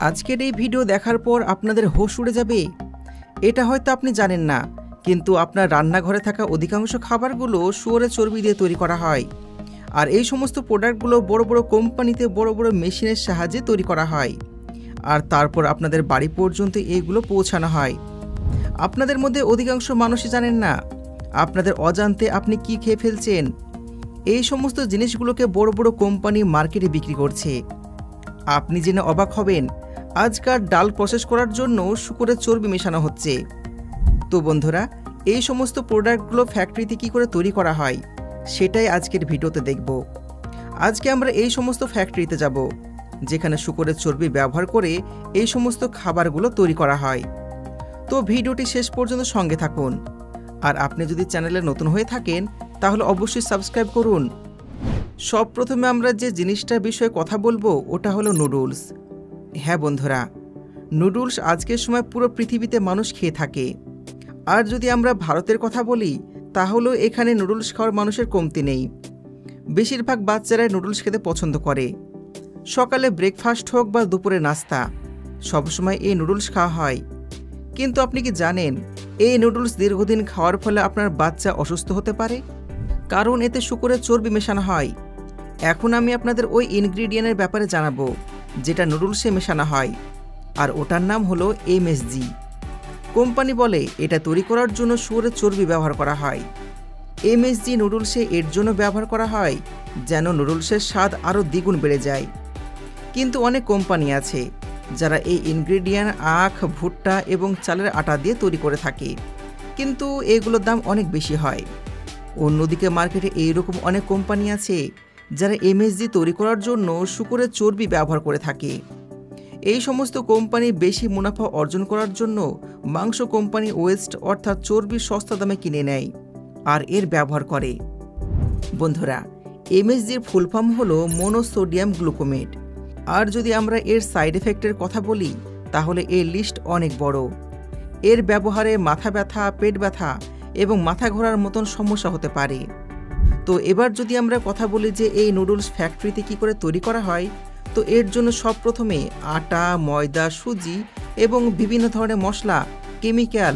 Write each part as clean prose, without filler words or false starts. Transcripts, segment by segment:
আজকের এই ভিডিও দেখার পর আপনাদের হোশ উড়ে যাবে। এটা হয়তো আপনি জানেন না, কিন্তু আপনার রান্নাঘরে থাকা অধিকাংশ খাবারগুলো শুয়োরের চর্বি দিয়ে তৈরি করা হয়। আর এই সমস্ত প্রোডাক্টগুলো বড় বড় কোম্পানিতে বড় বড় মেশিনের সাহায্যে তৈরি করা হয়, আর তারপর আপনাদের বাড়ি পর্যন্ত এইগুলো পৌঁছানো হয়। আপনাদের মধ্যে অধিকাংশ মানুষই জানেন না আপনাদের অজান্তে আপনি কি খেয়ে ফেলছেন। এই সমস্ত জিনিসগুলোকে বড় বড় কোম্পানি মার্কেটে বিক্রি করছে। আপনি জেনে অবাক হবেন, আজকাল ডাল প্রসেস করার জন্য শুকরের চর্বি মেশানো হচ্ছে। তো বন্ধুরা, এই সমস্ত প্রোডাক্টগুলো ফ্যাক্টরিতে কী করে তৈরি করা হয় সেটাই আজকের ভিডিওতে দেখব। আজকে আমরা এই সমস্ত ফ্যাক্টরিতে যাব যেখানে শুকরের চর্বি ব্যবহার করে এই সমস্ত খাবারগুলো তৈরি করা হয়। তো ভিডিওটি শেষ পর্যন্ত সঙ্গে থাকুন। আর আপনি যদি চ্যানেলে নতুন হয়ে থাকেন তাহলে অবশ্যই সাবস্ক্রাইব করুন। সব প্রথমে আমরা যে জিনিসটার বিষয়ে কথা বলবো ওটা হলো নুডলস। হ্যাঁ বন্ধুরা, নুডলস আজকের সময় পুরো পৃথিবীতে মানুষ খেয়ে থাকে। আর যদি আমরা ভারতের কথা বলি তাহলেও এখানে নুডলস খাওয়ার মানুষের কমতি নেই। বেশিরভাগ বাচ্চারাই নুডলস খেতে পছন্দ করে। সকালে ব্রেকফাস্ট হোক বা দুপুরে নাস্তা, সবসময় এই নুডলস খাওয়া হয়। কিন্তু আপনি কি জানেন এই নুডলস দীর্ঘদিন খাওয়ার ফলে আপনার বাচ্চা অসুস্থ হতে পারে? কারণ এতে শুকরের চর্বি মেশানো হয়। এখন আমি আপনাদের ওই ইনগ্রিডিয়েন্টের ব্যাপারে জানাবো যেটা নুডলসে মেশানো হয়, আর ওটার নাম হলো এমএসজি। কোম্পানি বলে এটা তৈরি করার জন্য শুয়োরের চর্বি ব্যবহার করা হয়। এমএসজি নুডলসে এর জন্য ব্যবহার করা হয় যেন নুডলসের স্বাদ আরও দ্বিগুণ বেড়ে যায়। কিন্তু অনেক কোম্পানি আছে যারা এই ইনগ্রিডিয়েন্ট আখ, ভুট্টা এবং চালের আটা দিয়ে তৈরি করে থাকে, কিন্তু এগুলোর দাম অনেক বেশি হয়। অন্যদিকে মার্কেটে এইরকম অনেক কোম্পানি আছে যারা এমএসজি তৈরি করার জন্য শুকরের চর্বি ব্যবহার করে থাকে। এই সমস্ত কোম্পানি বেশি মুনাফা অর্জন করার জন্য মাংস কোম্পানি ওয়েস্ট অর্থাৎ চর্বি সস্তা দামে কিনে নেয় আর এর ব্যবহার করে। বন্ধুরা, এমএসজির ফুল ফর্ম হলো মনোসোডিয়াম গ্লুকোমেট। আর যদি আমরা এর সাইড এফেক্টের কথা বলি তাহলে এর লিস্ট অনেক বড়। এর ব্যবহারে মাথা ব্যথা, পেট ব্যথা এবং মাথা ঘোরার মতন সমস্যা হতে পারে। তো এবার যদি আমরা কথা বলি যে এই নুডলস ফ্যাক্টরিতে কি করে তৈরি করা হয়, তো এর জন্য সব প্রথমে আটা, ময়দা, সুজি এবং বিভিন্ন ধরনের মশলা, কেমিক্যাল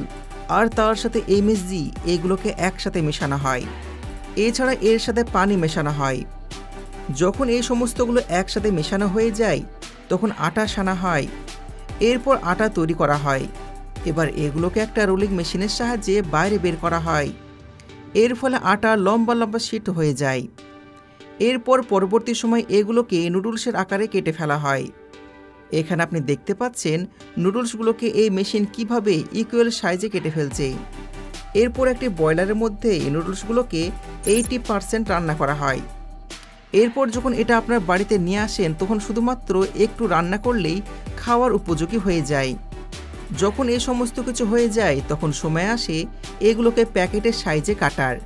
আর তার সাথে এমএসজি এগুলোকে একসাথে মেশানো হয়। এছাড়া এর সাথে পানি মেশানো হয়। যখন এই সমস্তগুলো একসাথে মেশানো হয়ে যায় তখন আটা সানা হয়। এরপর আটা তৈরি করা হয়। এবার এগুলোকে একটা রোলিং মেশিনের সাহায্যে বাইরে বের করা হয়। এর ফলে আটা লম্বা লম্বা শিট হয়ে যায়। এরপর পরবর্তী সময় এগুলোকে নুডলসের আকারে কেটে ফেলা হয়। এখানে আপনি দেখতে পাচ্ছেন নুডলসগুলোকে এই মেশিন কিভাবে ইকুয়াল সাইজে কেটে ফেলছে। এরপর একটি বয়লারের মধ্যে এই নুডলসগুলোকে 80% রান্না করা হয়। এরপর যখন এটা আপনার বাড়িতে নিয়ে আসেন তখন শুধুমাত্র একটু রান্না করলেই খাওয়ার উপযোগী হয়ে যায়। যখন এই সমস্ত কিছু হয়ে যায় তখন সময় আসে এগুলোকে প্যাকেটের সাইজে কাটার।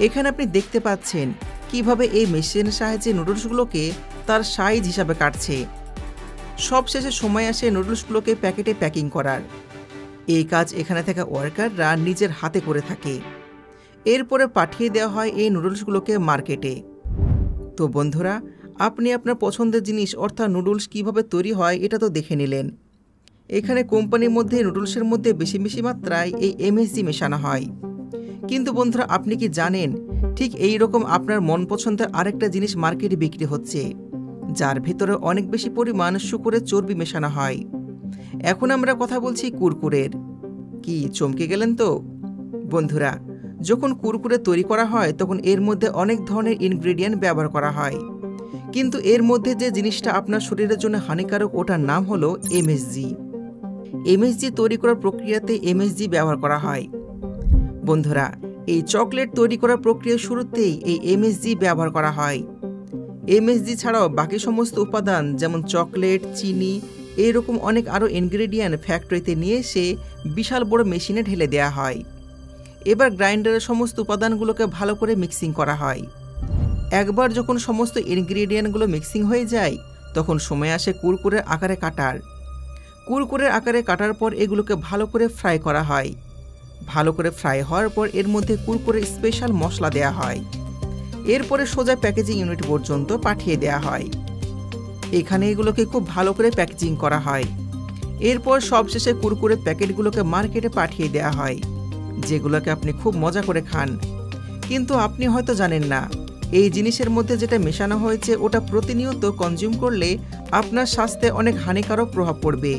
এখানে আপনি দেখতে পাচ্ছেন কিভাবে এই মেশিনের সাহায্যে নুডলসগুলোকে তার সাইজ হিসাবে কাটছে। সবশেষে সময় আসে নুডলসগুলোকে প্যাকেটে প্যাকিং করার। এই কাজ এখানে থাকা ওয়ার্কাররা নিজের হাতে করে থাকে। এরপরে পাঠিয়ে দেওয়া হয় এই নুডলসগুলোকে মার্কেটে। তো বন্ধুরা, আপনি আপনার পছন্দের জিনিস অর্থাৎ নুডলস কিভাবে তৈরি হয় এটা তো দেখে নিলেন। এখানে কোম্পানির মধ্যে নুডলসের মধ্যে বেশি বেশি মাত্রায় এই এমএসজি মেশানো হয়। কিন্তু বন্ধুরা, আপনি কি জানেন ঠিক এই রকম আপনার মন পছন্দের আরেকটা জিনিস মার্কেটে বিক্রি হচ্ছে যার ভেতরে অনেক বেশি পরিমাণ শুকরের চর্বি মেশানো হয়। এখন আমরা কথা বলছি কুরকুরের। কি চমকে গেলেন তো? বন্ধুরা, যখন কুরকুরে তৈরি করা হয় তখন এর মধ্যে অনেক ধরনের ইনগ্রেডিয়েন্ট ব্যবহার করা হয়, কিন্তু এর মধ্যে যে জিনিসটা আপনার শরীরের জন্য হানিকারক ওটার নাম হলো এমএসজি। এমএসজি তৈরি করার প্রক্রিয়াতে এমএসজি ব্যবহার করা হয়। বন্ধুরা, এই চকলেট তৈরি করার প্রক্রিয়ার শুরুতেই এই এমএসজি ব্যবহার করা হয়। এমএসজি ছাড়াও বাকি সমস্ত উপাদান যেমন চকলেট, চিনি এইরকম অনেক আরও ইনগ্রেডিয়েন্ট ফ্যাক্টরিতে নিয়ে এসে বিশাল বড় মেশিনে ঢেলে দেওয়া হয়। এবার গ্রাইন্ডারের সমস্ত উপাদানগুলোকে ভালো করে মিক্সিং করা হয়। একবার যখন সমস্ত ইনগ্রেডিয়েন্টগুলো মিক্সিং হয়ে যায় তখন সময় আসে কুরকুরের আকারে কাটার। কুরকুরের আকারে কাটার পর এগুলোকে ভালো করে ফ্রাই করা হয়। ভালো করে ফ্রাই হওয়ার পর এর মধ্যে কুরকুরের স্পেশাল মশলা দেওয়া হয়। এরপরে সোজা প্যাকেজিং ইউনিট পর্যন্ত পাঠিয়ে দেওয়া হয়। এখানে এগুলোকে খুব ভালো করে প্যাকেজিং করা হয়। এরপর সবশেষে কুরকুরে প্যাকেটগুলোকে মার্কেটে পাঠিয়ে দেওয়া হয়, যেগুলোকে আপনি খুব মজা করে খান। কিন্তু আপনি হয়তো জানেন না, এই জিনিসের মধ্যে যেটা মেশানো হয়েছে ওটা প্রতিনিয়ত কনজিউম করলে আপনার স্বাস্থ্যে অনেক হানিকারক প্রভাব পড়বে।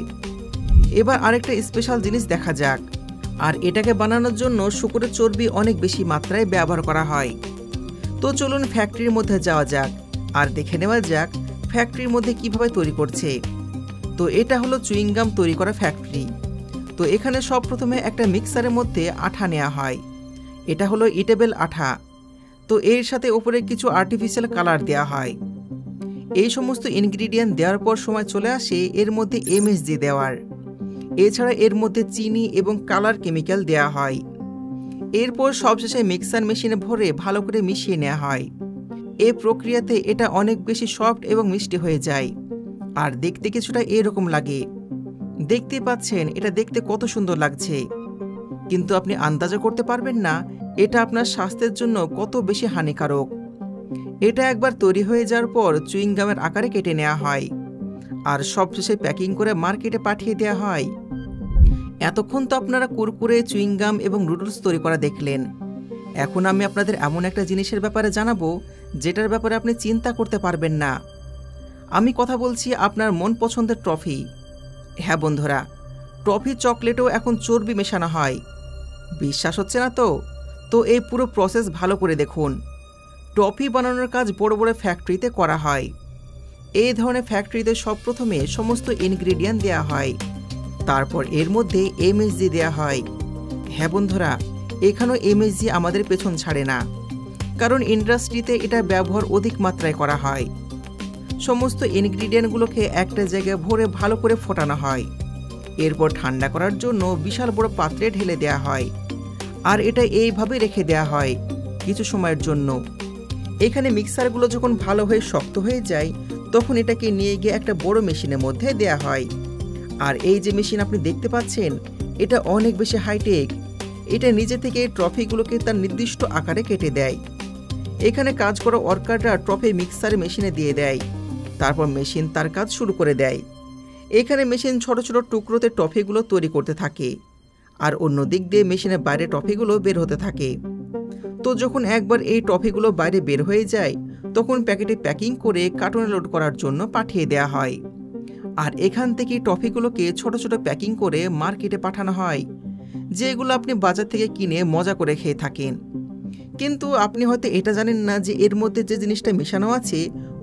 এবার আরেকটা স্পেশাল জিনিস দেখা যাক। আর এটাকে বানানোর জন্য শূকরের চর্বি অনেক বেশি মাত্রায় ব্যবহার করা হয়। তো চলুন ফ্যাক্টরির মধ্যে যাওয়া যাক আর দেখে নেওয়া যাক ফ্যাক্টরির মধ্যে কিভাবে তৈরি করছে। তো এটা হলো চুইংগাম তৈরি করা ফ্যাক্টরি। তো এখানে সব প্রথমে একটা মিক্সারের মধ্যে আঠা নেওয়া হয়। এটা হলো ইটেবল আঠা। তো এর সাথে ওপরে কিছু আর্টিফিশিয়াল কালার দেওয়া হয়। এই সমস্ত ইনগ্রিডিয়েন্ট দেওয়ার পর সময় চলে আসে এর মধ্যে এমএসজি দেওয়ার। এছাড়া এর মধ্যে চিনি এবং কালার কেমিক্যাল দেওয়া হয়। এরপর সবশেষে মিক্সার মেশিনে ভরে ভালো করে মিশিয়ে নেওয়া হয়। এই প্রক্রিয়াতে এটা অনেক বেশি সফট এবং মিষ্টি হয়ে যায় আর দেখতে কিছুটা এরকম লাগে। দেখতে পাচ্ছেন এটা দেখতে কত সুন্দর লাগছে, কিন্তু আপনি আন্দাজও করতে পারবেন না এটা আপনার স্বাস্থ্যের জন্য কত বেশি হানিকারক। এটা একবার তৈরি হয়ে যাওয়ার পর চুইংগামের আকারে কেটে নেওয়া হয় আর সবশেষে প্যাকিং করে মার্কেটে পাঠিয়ে দেওয়া হয়। এতক্ষণ তো আপনারা কুরকুরে, চুইংগাম এবং নুডলস তৈরি করা দেখলেন। এখন আমি আপনাদের এমন একটা জিনিসের ব্যাপারে জানাবো যেটার ব্যাপারে আপনি চিন্তা করতে পারবেন না। আমি কথা বলছি আপনার মন পছন্দের ট্রফি। হ্যাঁ বন্ধুরা, ট্রফি চকলেটেও এখন চর্বি মেশানো হয়। বিশ্বাস হচ্ছে না তো? তো এই পুরো প্রসেস ভালো করে দেখুন। টফি বানানোর কাজ বড় বড় ফ্যাক্টরিতে করা হয়। এই ধরনের ফ্যাক্টরিতে সব প্রথমে সমস্ত ইনগ্রিডিয়েন্ট দেওয়া হয়, তারপর এর মধ্যে এমএসজি দেওয়া হয়। হ্যাঁ বন্ধুরা, এখানেও এমএসজি আমাদের পেছন ছাড়ে না, কারণ ইন্ডাস্ট্রিতে এটা ব্যবহার অধিক মাত্রায় করা হয়। সমস্ত ইনগ্রিডিয়েন্টগুলোকে একটা জায়গায় ভরে ভালো করে ফোটানো হয়। এরপর ঠান্ডা করার জন্য বিশাল বড় পাত্রে ঢেলে দেওয়া হয় আর এটা এইভাবে রেখে দেওয়া হয় কিছু সময়ের জন্য। এখানে মিক্সারগুলো যখন ভালো হয়ে শক্ত হয়ে যায় তখন এটাকে নিয়ে গিয়ে একটা বড় মেশিনের মধ্যে দেওয়া হয়। আর এই যে মেশিন আপনি দেখতে পাচ্ছেন এটা অনেক বেশি হাইটেক। এটা নিজে থেকে ট্রফিগুলোকে তার নির্দিষ্ট আকারে কেটে দেয়। এখানে কাজ করা ওয়ার্কাররা ট্রফি মিক্সারে মেশিনে দিয়ে দেয়, তারপর মেশিন তার কাজ শুরু করে দেয়। এখানে মেশিন ছোট ছোট টুকরোতে টফিগুলো তৈরি করতে থাকে আর অন্য দিক দিয়ে মেশিনের বাইরে টফিগুলো বের হতে থাকে। তো যখন একবার এই টফিগুলো বাইরে বের হয়ে যায় তখন প্যাকেটে প্যাকিং করে কার্টুনে লোড করার জন্য পাঠিয়ে দেওয়া হয়। আর এখান থেকে টফিগুলোকে ছোট ছোট প্যাকিং করে মার্কেটে পাঠানো হয়, যেগুলো আপনি বাজার থেকে কিনে মজা করে খেয়ে থাকেন। কিন্তু আপনি হয়তো এটা জানেন না যে এর মধ্যে যে জিনিসটা মেশানো আছে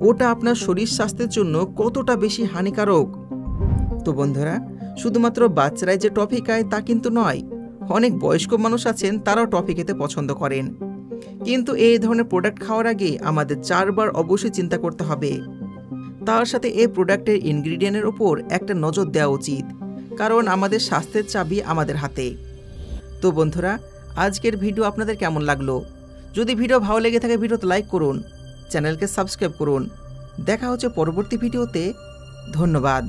ওটা আপনার শরীর স্বাস্থ্যের জন্য কতটা বেশি হানিকারক। তো বন্ধুরা, শুধুমাত্র বাচ্চারাই যে টফি খায় তা কিন্তু নয়, অনেক বয়স্ক মানুষ আছেন তারাও টফি খেতে পছন্দ করেন। কিন্তু এই ধরনের প্রোডাক্ট খাওয়ার আগে আমাদের 4 বার অবশ্যই চিন্তা করতে হবে। তার সাথে এই প্রোডাক্টের ইনগ্রিডিয়েন্টের ওপর একটা নজর দেওয়া উচিত, কারণ আমাদের স্বাস্থ্যের চাবি আমাদের হাতে। তো বন্ধুরা, আজকের ভিডিও আপনাদের কেমন লাগলো? যদি ভিডিও ভালো লেগে থাকে ভিডিওতে লাইক করুন, চ্যানেলকে সাবস্ক্রাইব করুন। দেখা হচ্ছে পরবর্তী ভিডিওতে। ধন্যবাদ।